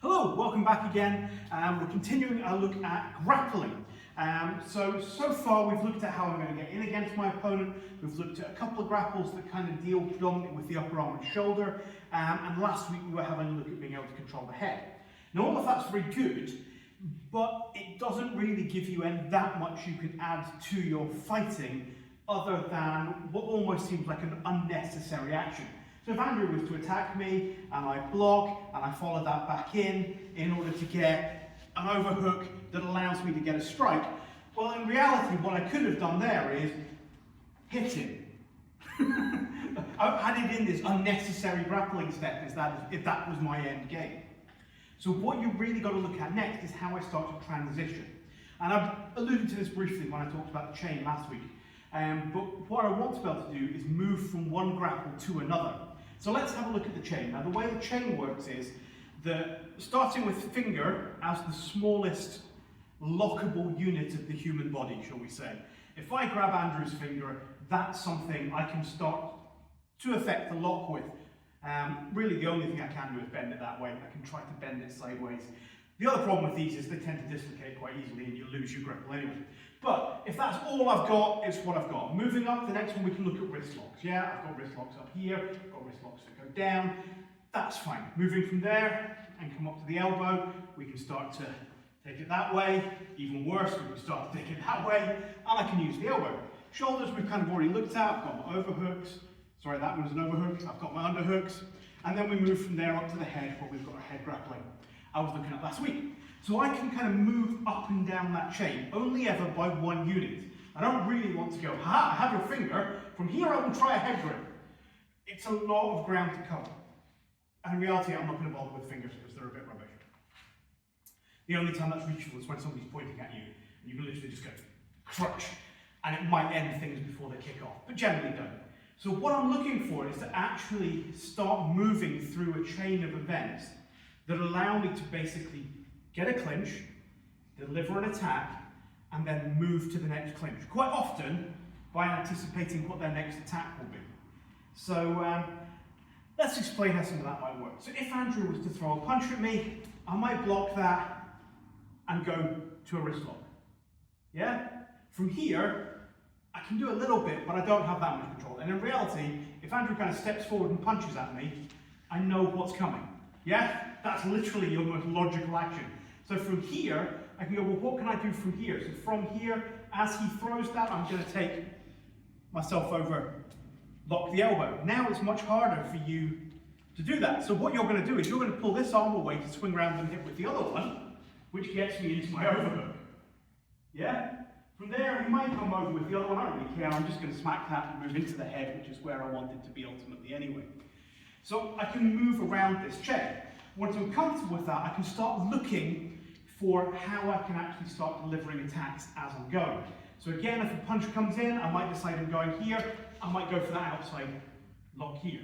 Hello, welcome back again. We're continuing our look at grappling. So far we've looked at how I'm going to get in against my opponent. We've looked at a couple of grapples that kind of deal predominantly with the upper arm and shoulder. And last week we were having a look at being able to control the head. Now all of that's very good, but it doesn't really give you that much you can add to your fighting other than what almost seems like an unnecessary action. So if Andrew was to attack me and I block and I follow that back in order to get an overhook that allows me to get a strike, well in reality what I could have done there is hit him. I've added in this unnecessary grappling step if that was my end game. So what you've really got to look at next is how I start to transition. And I've alluded to this briefly when I talked about the chain last week. But what I want to be able to do is move from one grapple to another. So let's have a look at the chain. Now the way the chain works is that starting with finger as the smallest lockable unit of the human body, shall we say. If I grab Andrew's finger, that's something I can start to affect the lock with. Really the only thing I can do is bend it that way. I can try to bend it sideways. The other problem with these is they tend to dislocate quite easily and you lose your grapple anyway. But if that's all I've got, it's what I've got. Moving up, the next one we can look at wrist locks. Yeah, I've got wrist locks up here, I've got wrist locks that go down. That's fine. Moving from there and come up to the elbow, we can start to take it that way. Even worse, we can start to take it that way. And I can use the elbow. Shoulders we've kind of already looked at. I've got my overhooks. Sorry, that one's an overhook. I've got my underhooks. And then we move from there up to the head, where we've got our head grappling I was looking at last week. So I can kind of move up and down that chain, only ever by one unit. I don't really want to go, ha, I have your finger, from here I will try a head grip. It's a lot of ground to cover. And in reality, I'm not going to bother with fingers because they're a bit rubbish. The only time that's reachable is when somebody's pointing at you, and you can literally just go, crunch, and it might end things before they kick off, but generally don't. So what I'm looking for is to actually start moving through a chain of events that allow me to basically get a clinch, deliver an attack, and then move to the next clinch. Quite often by anticipating what their next attack will be. So let's explain how some of that might work. So if Andrew was to throw a punch at me, I might block that and go to a wrist lock. Yeah? From here, I can do a little bit, but I don't have that much control. And in reality, if Andrew kind of steps forward and punches at me, I know what's coming. Yeah? That's literally your most logical action. So from here, I can go, well, what can I do from here? So from here, as he throws that, I'm going to take myself over, lock the elbow. Now it's much harder for you to do that. So what you're going to do is you're going to pull this arm away to swing around and hit with the other one, which gets me into my overhook. Yeah? From there, you might come over with the other one. I don't really care. I'm just going to smack that and move into the head, which is where I wanted to be ultimately anyway. So I can move around this chain. Once I'm comfortable with that, I can start looking for how I can actually start delivering attacks as I'm going. So again, if a punch comes in, I might decide I'm going here. I might go for that outside lock here.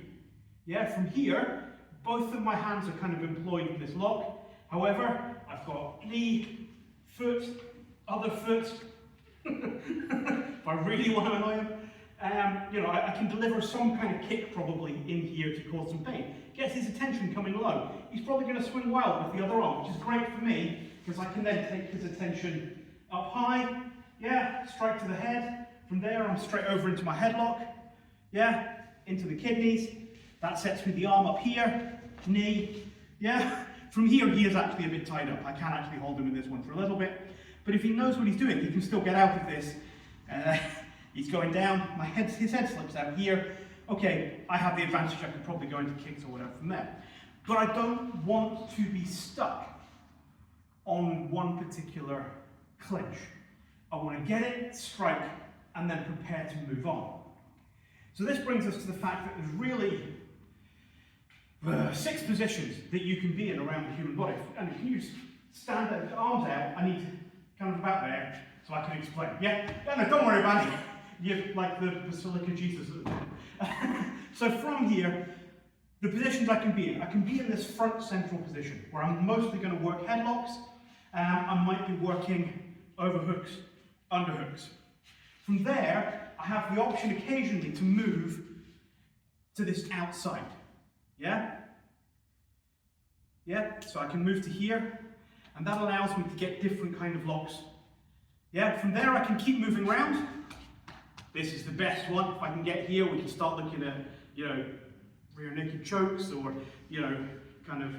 Yeah, from here, both of my hands are kind of employed in this lock. However, I've got knee, foot, other foot. If I really want to annoy him, I can deliver some kind of kick probably in here to cause some pain. Gets his attention coming low. He's probably going to swing wild with the other arm, which is great for me because I can then take his attention up high. Yeah, strike to the head. From there, I'm straight over into my headlock. Yeah, into the kidneys. That sets me the arm up here, knee. Yeah, from here he is actually a bit tied up. I can actually hold him in this one for a little bit. But if he knows what he's doing, he can still get out of this. He's going down, his head slips out here. Okay, I have the advantage, I can probably go into kicks or whatever from there. But I don't want to be stuck on one particular clinch. I want to get it, strike, and then prepare to move on. So this brings us to the fact that there's really 6 positions that you can be in around the human body. And if you stand there, arms out, I need to kind of about there so I can explain. Yeah, no, don't worry about it. You're like the Basilica Jesus. So from here, the positions I can be in this front central position where I'm mostly going to work headlocks. I might be working overhooks, underhooks. From there, I have the option occasionally to move to this outside. Yeah? Yeah, so I can move to here, and that allows me to get different kind of locks. Yeah, from there I can keep moving around. This is the best one. If I can get here, we can start looking at, you know, rear naked chokes, or, you know, kind of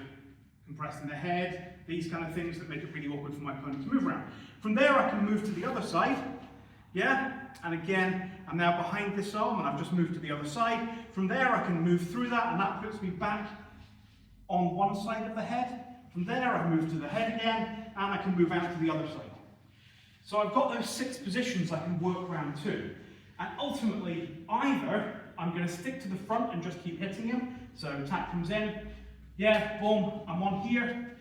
compressing the head, these kind of things that make it really awkward for my opponent to move around. From there I can move to the other side. Yeah, and again, I'm now behind this arm and I've just moved to the other side. From there I can move through that, and that puts me back on one side of the head. From there I move to the head again, and I can move out to the other side. So I've got those 6 positions I can work around to. And ultimately, either I'm going to stick to the front and just keep hitting him. So attack comes in, yeah, boom, I'm on here.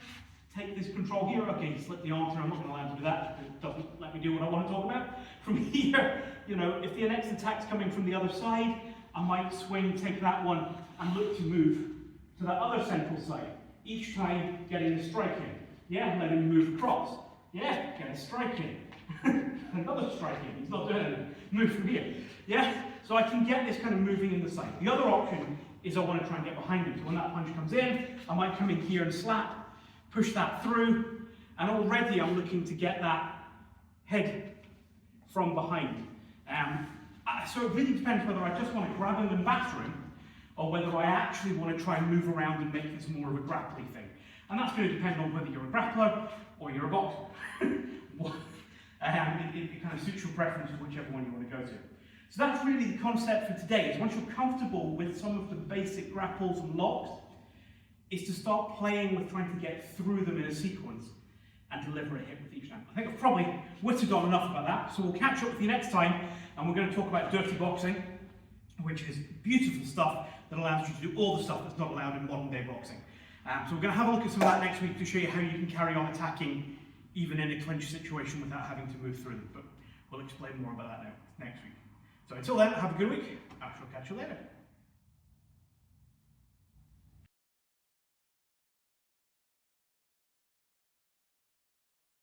Take this control here. Okay, slip the arm through. I'm not going to allow him to do that. It doesn't let me do what I want to talk about. From here, you know, if the next attack's coming from the other side, I might swing, take that one, and look to move to that other central side. Each time getting a strike in. Yeah, let him move across. Yeah, get a strike in. Another strike in. He's not doing anything. Move from here. Yeah, so I can get this kind of moving in the side. The other option is I want to try and get behind him. So when that punch comes in, I might come in here and slap, push that through, and already I'm looking to get that head from behind. So it really depends whether I just want to grab him and batter him, or whether I actually want to try and move around and make this more of a grappling thing. And that's going to depend on whether you're a grappler or you're a boxer. It kind of suits your preference of whichever one you want to go to. So that's really the concept for today, is once you're comfortable with some of the basic grapples and locks, is to start playing with trying to get through them in a sequence and deliver a hit with each time. I think I've probably whittled on enough about that, so we'll catch up with you next time, and we're going to talk about dirty boxing, which is beautiful stuff that allows you to do all the stuff that's not allowed in modern day boxing. So we're going to have a look at some of that next week to show you how you can carry on attacking even in a clinch situation without having to move through them. But we'll explain more about that next week. So until then, have a good week. I shall catch you later.